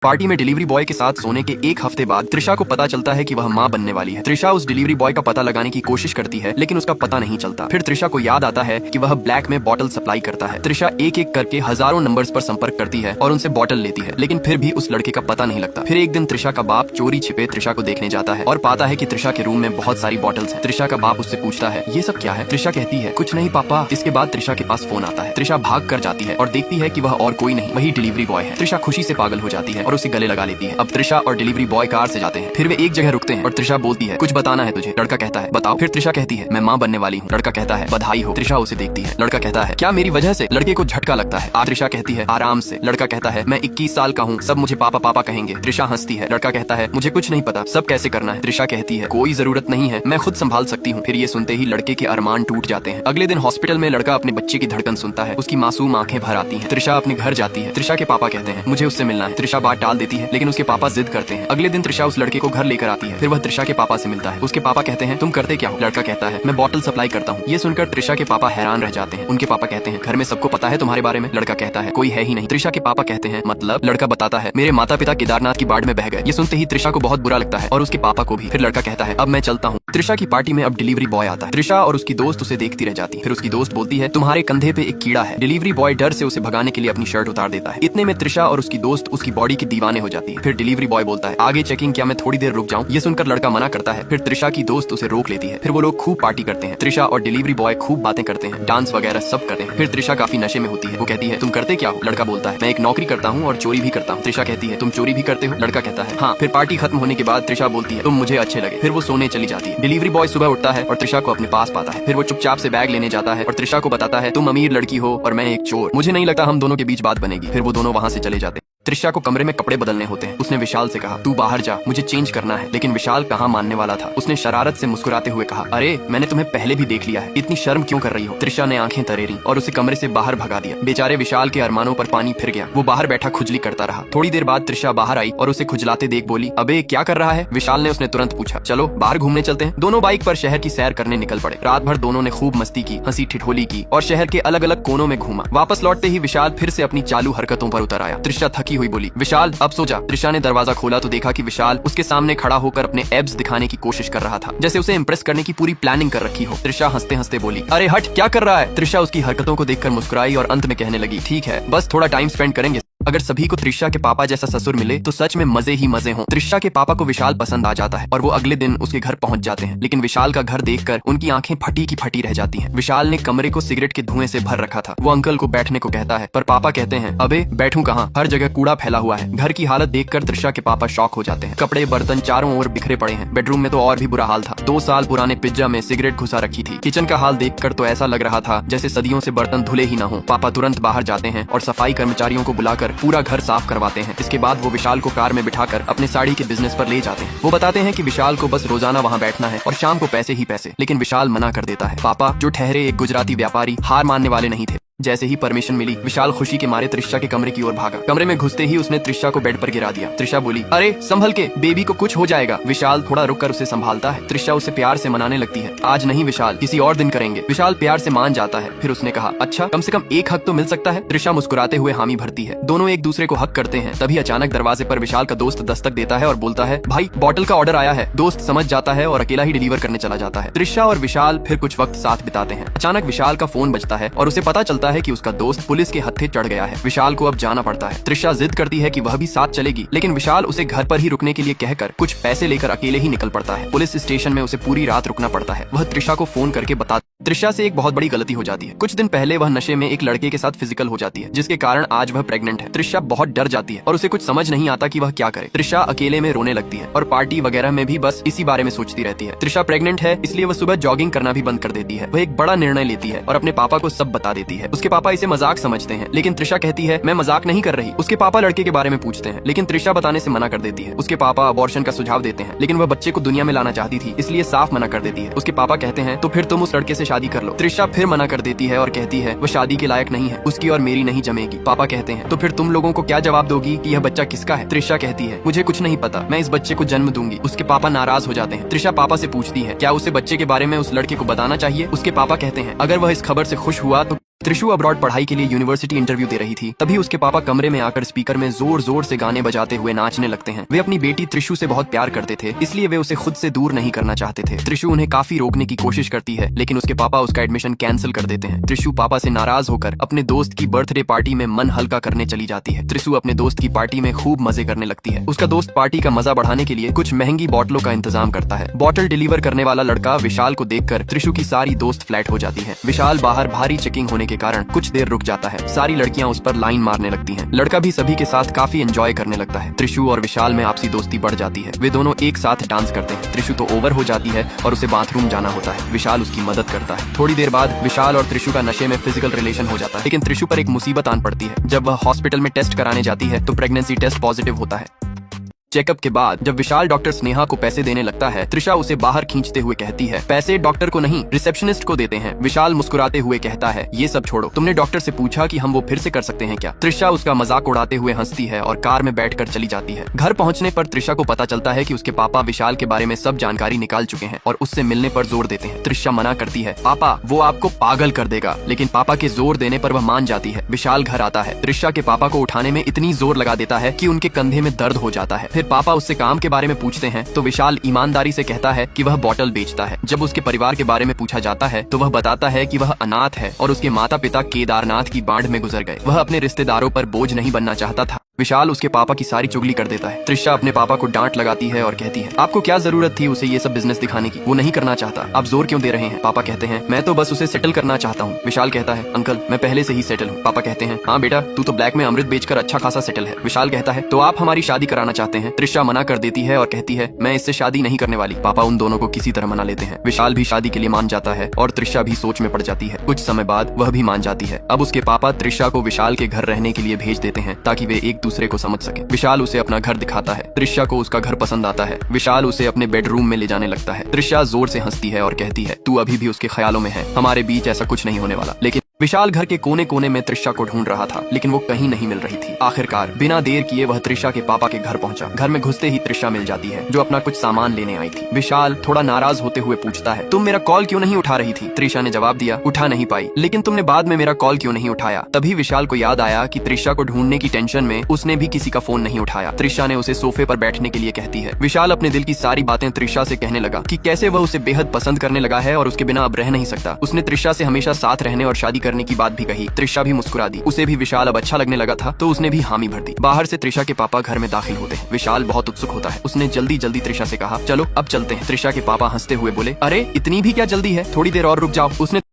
Party में delivery boy के साथ सोने के एक हफ्ते बाद त्रिशा को पता चलता है कि वह मां बनने वाली है। त्रिशा उस डिलीवरी बॉय का पता लगाने की कोशिश करती है लेकिन उसका पता नहीं चलता। फिर त्रिशा को याद आता है कि वह ब्लैक में बॉटल सप्लाई करता है। त्रिशा एक एक करके हजारों नंबर्स पर संपर्क करती है और उनसे बॉटल लेती है लेकिन फिर भी उस लड़के का पता नहीं लगता। फिर एक दिन त्रिशा का बाप चोरी छिपे त्रिशा को देखने जाता है और पाता है कि त्रिशा के रूम में बहुत सारी बॉटल्स हैं। त्रिशा का बाप उससे पूछता है ये सब क्या है? त्रिशा कहती है कुछ नहीं पापा। इसके बाद त्रिशा के पास फोन आता है। त्रिशा भाग कर जाती है और देखती है कि वह और कोई नहीं वही डिलीवरी बॉय है। त्रिशा खुशी से पागल हो जाती है और उसे गले लगा लेती है। अब त्रिशा और डिलीवरी बॉय कार से जाते हैं। फिर वे एक जगह रुकते हैं और त्रिशा बोलती है कुछ बताना है तुझे? लड़का कहता है बताओ। फिर त्रिशा कहती है मैं मां बनने वाली हूँ। लड़का कहता है बधाई हो। त्रिशा उसे देखती है। लड़का कहता है क्या मेरी वजह से? लड़के को झटका लगता है। त्रिशा कहती है आराम से। लड़का कहता है मैं 21 साल का हूँ, सब मुझे पापा पापा कहेंगे। त्रिशा हंसती है। लड़का कहता है मुझे कुछ नहीं पता, सब कैसे करना है। त्रिशा कहती है कोई जरूरत नहीं है, मैं खुद संभाल सकती हूँ। फिर ये सुनते ही लड़के के अरमान टूट जाते हैं। अगले दिन हॉस्पिटल में लड़का अपने बच्चे की धड़कन सुनता है। उसकी मासूम आंखें भर आती हैं। त्रिशा अपने घर जाती है। त्रिशा के पापा कहते हैं मुझे उससे मिलना है। त्रिशा बात टाल देती है लेकिन उसके पापा जिद करते हैं। अगले दिन त्रिशा उस लड़के को घर लेकर आती है। फिर वह त्रिशा के पापा से मिलता है। उसके पापा कहते हैं तुम करते क्या हो? लड़का कहता है मैं बॉटल सप्लाई करता हूँ। ये सुनकर त्रिशा के पापा हैरान रह जाते हैं। उनके पापा कहते हैं घर में सबको पता है तुम्हारे बारे में? लड़का कहता है कोई है ही नहीं। त्रिशा के पापा कहते हैं मतलब? लड़का बताता है मेरे माता पिता केदारनाथ की बाढ़ में बह गए। ये सुनते ही त्रिशा को बहुत बुरा लगता है और उसके पापा को भी। फिर लड़का कहता है अब मैं चलता हूँ। त्रिशा की पार्टी में अब डिलीवरी बॉय आता है। त्रिशा और उसकी दोस्त उसे देखती रह जाती है। फिर उसकी दोस्त बोलती है तुम्हारे कंधे पे एक कीड़ा है। डिलीवरी बॉय डर से उसे भगाने के लिए अपनी शर्ट उतार देता है। इतने में त्रिशा और उसकी दोस्त उसकी बॉडी की दीवाने हो जाती है। फिर डिलीवरी बॉय बोलता है आगे चेकिंग, क्या मैं थोड़ी देर रुक जाऊं? ये सुनकर लड़का मना करता है। फिर त्रिशा की दोस्त उसे रोक लेती है। फिर वो लोग खूब पार्टी करते हैं। त्रिशा और डिलीवरी बॉय खूब बातें करते हैं, डांस वगैरह सब करते हैं। फिर त्रिशा काफी नशे में होती है। वो कहती है तुम करते क्या हो? लड़का बोलता है मैं एक नौकरी करता हूँ और चोरी भी करता हूँ। त्रिशा कहती है तुम चोरी भी करते हो? लड़का कहता है हाँ। फिर पार्टी खत्म होने के बाद त्रिशा बोलती है तुम मुझे अच्छे लगे। फिर वो सोने चली जाती है। डिलीवरी बॉय सुबह उठता है और त्रिशा को अपने पास पाता है। फिर वो चुपचाप से बैग लेने जाता है और त्रिशा को बताता है तुम अमीर लड़की हो और मैं एक चोर, मुझे नहीं लगता हम दोनों के बीच बात बनेगी। फिर वो दोनों वहाँ से चले जाते हैं। त्रिशा को कमरे में कपड़े बदलने होते हैं। उसने विशाल से कहा तू बाहर जा, मुझे चेंज करना है। लेकिन विशाल कहाँ मानने वाला था। उसने शरारत से मुस्कुराते हुए कहा अरे मैंने तुम्हें पहले भी देख लिया है, इतनी शर्म क्यों कर रही हो? त्रिशा ने आंखें तरेरी और उसे कमरे से बाहर भगा दिया। बेचारे विशाल के अरमानों पर पानी फिर गया। वो बाहर बैठा खुजली करता रहा। थोड़ी देर बाद त्रिशा बाहर आई और उसे खुजलाते देख बोली अबे क्या कर रहा है? विशाल ने उसने तुरंत पूछा चलो बाहर घूमने चलते हैं। दोनों बाइक पर शहर की सैर करने निकल पड़े। रात भर दोनों ने खूब मस्ती की, हंसी ठिठोली की और शहर के अलग अलग कोनों में घूमा। वापस लौटते ही विशाल फिर से अपनी चालू हरकतों पर उतर आया। त्रिशा थकी हुई बोली विशाल अब सो जा। त्रिशा ने दरवाजा खोला तो देखा कि विशाल उसके सामने खड़ा होकर अपने एब्स दिखाने की कोशिश कर रहा था, जैसे उसे इंप्रेस करने की पूरी प्लानिंग कर रखी हो। त्रिशा हंसते हंसते बोली अरे हट, क्या कर रहा है? त्रिशा उसकी हरकतों को देखकर मुस्कुराई और अंत में कहने लगी ठीक है, बस थोड़ा टाइम स्पेंड करेंगे। अगर सभी को त्रिशा के पापा जैसा ससुर मिले तो सच में मजे ही मजे हों। त्रिशा के पापा को विशाल पसंद आ जाता है और वो अगले दिन उसके घर पहुंच जाते हैं। लेकिन विशाल का घर देखकर उनकी आंखें फटी की फटी रह जाती हैं। विशाल ने कमरे को सिगरेट के धुएं से भर रखा था। वो अंकल को बैठने को कहता है पर पापा कहते हैं अबे बैठूं कहाँ, हर जगह कूड़ा फैला हुआ है। घर की हालत देखकर त्रिशा के पापा शॉक हो जाते हैं। कपड़े बर्तन चारों ओर बिखरे पड़े हैं। बेडरूम में तो और भी बुरा हाल था। 2 साल पुराने पिज्जा में सिगरेट घुसा रखी थी। किचन का हाल देखकर तो ऐसा लग रहा था जैसे सदियों से बर्तन धुले ही न हो। पापा तुरंत बाहर जाते हैं और सफाई कर्मचारियों को बुलाकर पूरा घर साफ करवाते हैं। इसके बाद वो विशाल को कार में बिठाकर अपने साड़ी के बिजनेस पर ले जाते हैं। वो बताते हैं कि विशाल को बस रोजाना वहाँ बैठना है और शाम को पैसे ही पैसे। लेकिन विशाल मना कर देता है। पापा जो ठहरे एक गुजराती व्यापारी हार मानने वाले नहीं थे। जैसे ही परमिशन मिली विशाल खुशी के मारे त्रिशा के कमरे की ओर भागा। कमरे में घुसते ही उसने त्रिशा को बेड पर गिरा दिया। त्रिशा बोली अरे संभल के, बेबी को कुछ हो जाएगा। विशाल थोड़ा रुककर उसे संभालता है। त्रिशा उसे प्यार से मनाने लगती है आज नहीं विशाल, किसी और दिन करेंगे। विशाल प्यार से मान जाता है। फिर उसने कहा अच्छा कम से कम एक हक तो मिल सकता है। त्रिशा मुस्कुराते हुए हामी भरती है। दोनों एक दूसरे को हक करते हैं। तभी अचानक दरवाजे पर विशाल का दोस्त दस्तक देता है और बोलता है भाई बॉटल का ऑर्डर आया है। दोस्त समझ जाता है और अकेला ही डिलीवर करने चला जाता है। त्रिशा और विशाल फिर कुछ वक्त साथ बिताते हैं। अचानक विशाल का फोन बजता है और उसे पता चलता है कि उसका दोस्त पुलिस के हत्थे चढ़ गया है। विशाल को अब जाना पड़ता है। त्रिशा जिद करती है कि वह भी साथ चलेगी लेकिन विशाल उसे घर पर ही रुकने के लिए कहकर कुछ पैसे लेकर अकेले ही निकल पड़ता है। पुलिस स्टेशन में उसे पूरी रात रुकना पड़ता है। वह त्रिशा को फोन करके बता त्रिशा से एक बहुत बड़ी गलती हो जाती है। कुछ दिन पहले वह नशे में एक लड़के के साथ फिजिकल हो जाती है जिसके कारण आज वह प्रेग्नेंट है। त्रिशा बहुत डर जाती है और उसे कुछ समझ नहीं आता कि वह क्या करे। त्रिशा अकेले में रोने लगती है और पार्टी वगैरह में भी बस इसी बारे में सोचती रहती है। त्रिशा प्रेग्नेंट है इसलिए वह सुबह जॉगिंग करना भी बंद कर देती है। वह एक बड़ा निर्णय लेती है और अपने पापा को सब बता देती है। उसके पापा इसे मजाक समझते हैं लेकिन त्रिशा कहती है मैं मजाक नहीं कर रही। उसके पापा लड़के के बारे में पूछते हैं लेकिन त्रिशा बताने से मना कर देती है। उसके पापा अबॉर्शन का सुझाव देते हैं लेकिन वह बच्चे को दुनिया में लाना चाहती थी इसलिए साफ मना कर देती है। उसके पापा कहते हैं तो फिर तुम उस लड़के से शादी कर लो। त्रिशा फिर मना कर देती है और कहती है वो शादी के लायक नहीं है, उसकी और मेरी नहीं जमेगी। पापा कहते हैं तो फिर तुम लोगों को क्या जवाब दोगी कि यह बच्चा किसका है? त्रिशा कहती है मुझे कुछ नहीं पता, मैं इस बच्चे को जन्म दूंगी। उसके पापा नाराज हो जाते हैं। त्रिशा पापा से पूछती है क्या उसे बच्चे के बारे में उस लड़के को बताना चाहिए? उसके पापा कहते हैं अगर वह इस खबर से खुश हुआ तो त्रिशु अब्रॉड पढ़ाई के लिए यूनिवर्सिटी इंटरव्यू दे रही थी। तभी उसके पापा कमरे में आकर स्पीकर में जोर जोर से गाने बजाते हुए नाचने लगते हैं। वे अपनी बेटी त्रिशु से बहुत प्यार करते थे, इसलिए वे उसे खुद से दूर नहीं करना चाहते थे। त्रिशु उन्हें काफी रोकने की कोशिश करती है, लेकिन उसके पापा उसका एडमिशन कैंसिल कर देते हैं। त्रिशु पापा से नाराज होकर अपने दोस्त की बर्थडे पार्टी में मन हल्का करने चली जाती है। त्रिशु अपने दोस्त की पार्टी में खूब मजे करने लगती है। उसका दोस्त पार्टी का मजा बढ़ाने के लिए कुछ महंगी बोतलों का इंतजाम करता है। बोतल डिलीवर करने वाला लड़का विशाल को देखकर त्रिशु की सारी दोस्त फ्लैट हो जाती है। विशाल बाहर भारी चेकिंग होने के कारण कुछ देर रुक जाता है। सारी लड़कियां उस पर लाइन मारने लगती हैं। लड़का भी सभी के साथ काफी एंजॉय करने लगता है। त्रिशु और विशाल में आपसी दोस्ती बढ़ जाती है। वे दोनों एक साथ डांस करते हैं। त्रिशु तो ओवर हो जाती है और उसे बाथरूम जाना होता है। विशाल उसकी मदद करता है। थोड़ी देर बाद विशाल और त्रिशु का नशे में फिजिकल रिलेशन हो जाता है, लेकिन त्रिशु पर एक मुसीबत आन पड़ती है। जब वह हॉस्पिटल में टेस्ट कराने जाती है तो प्रेगनेंसी टेस्ट पॉजिटिव होता है। चेकअप के बाद जब विशाल डॉक्टर स्नेहा को पैसे देने लगता है, त्रिशा उसे बाहर खींचते हुए कहती है, पैसे डॉक्टर को नहीं रिसेप्शनिस्ट को देते हैं। विशाल मुस्कुराते हुए कहता है, ये सब छोड़ो, तुमने डॉक्टर से पूछा कि हम वो फिर से कर सकते हैं क्या? त्रिशा उसका मजाक उड़ाते हुए हंसती है और कार में बैठकर चली जाती है। घर पहुंचने पर त्रिशा को पता चलता है कि उसके पापा विशाल के बारे में सब जानकारी निकाल चुके हैं और उससे मिलने पर जोर देते हैं। त्रिशा मना करती है, पापा वो आपको पागल कर देगा, लेकिन पापा के जोर देने पर वह मान जाती है। विशाल घर आता है। त्रिशा के पापा को उठाने में इतनी जोर लगा देता है कि उनके कंधे में दर्द हो जाता है। फिर पापा उससे काम के बारे में पूछते हैं तो विशाल ईमानदारी से कहता है कि वह बॉटल बेचता है। जब उसके परिवार के बारे में पूछा जाता है तो वह बताता है कि वह अनाथ है और उसके माता पिता केदारनाथ की बाढ़ में गुजर गए। वह अपने रिश्तेदारों पर बोझ नहीं बनना चाहता था। विशाल उसके पापा की सारी चुगली कर देता है। त्रिशा अपने पापा को डांट लगाती है और कहती है, आपको क्या जरूरत थी उसे ये सब बिजनेस दिखाने की? वो नहीं करना चाहता, आप जोर क्यों दे रहे हैं? पापा कहते हैं, मैं तो बस उसे सेटल करना चाहता हूँ। विशाल कहता है, अंकल मैं पहले से ही सेटल हूँ। पापा कहते हैं, हाँ बेटा तू तो ब्लैक में अमृत बेचकर अच्छा खासा सेटल है। विशाल कहता है, तो आप हमारी शादी कराना चाहते हैं? त्रिशा मना कर देती है और कहती है, मैं इससे शादी नहीं करने वाली। पापा उन दोनों को किसी तरह मना लेते हैं। विशाल भी शादी के लिए मान जाता है और त्रिशा भी सोच में पड़ जाती है। कुछ समय बाद वह भी मान जाती है। अब उसके पापा त्रिशा को विशाल के घर रहने के लिए भेज देते हैं ताकि वे एक दूसरे को समझ सके। विशाल उसे अपना घर दिखाता है। त्रिशा को उसका घर पसंद आता है। विशाल उसे अपने बेडरूम में ले जाने लगता है। त्रिशा जोर से हंसती है और कहती है, तू अभी भी उसके ख्यालों में है, हमारे बीच ऐसा कुछ नहीं होने वाला। लेकिन विशाल घर के कोने कोने में त्रिशा को ढूंढ रहा था, लेकिन वो कहीं नहीं मिल रही थी। आखिरकार बिना देर किए वह त्रिशा के पापा के घर पहुंचा। घर में घुसते ही त्रिशा मिल जाती है, जो अपना कुछ सामान लेने आई थी। विशाल थोड़ा नाराज होते हुए पूछता है, तुम मेरा कॉल क्यों नहीं उठा रही थी? त्रिशा ने जवाब दिया, उठा नहीं पाई, लेकिन तुमने बाद में मेरा कॉल क्यों नहीं उठाया? तभी विशाल को याद आया कि त्रिशा को ढूंढने की टेंशन में उसने भी किसी का फोन नहीं उठाया। त्रिशा ने उसे सोफे पर बैठने के लिए कहती है। विशाल अपने दिल की सारी बातें त्रिशा से कहने लगा कि कैसे वह उसे बेहद पसंद करने लगा है और उसके बिना अब रह नहीं सकता। उसने त्रिशा से हमेशा साथ रहने और शादी करने की बात भी कही। त्रिशा भी मुस्कुरा दी। उसे भी विशाल अब अच्छा लगने लगा था, तो उसने भी हामी भर दी। बाहर से त्रिशा के पापा घर में दाखिल होते हैं। विशाल बहुत उत्सुक होता है। उसने जल्दी जल्दी त्रिशा से कहा, चलो अब चलते हैं। त्रिशा के पापा हंसते हुए बोले, अरे इतनी भी क्या जल्दी है, थोड़ी देर और रुक जाओ। उसने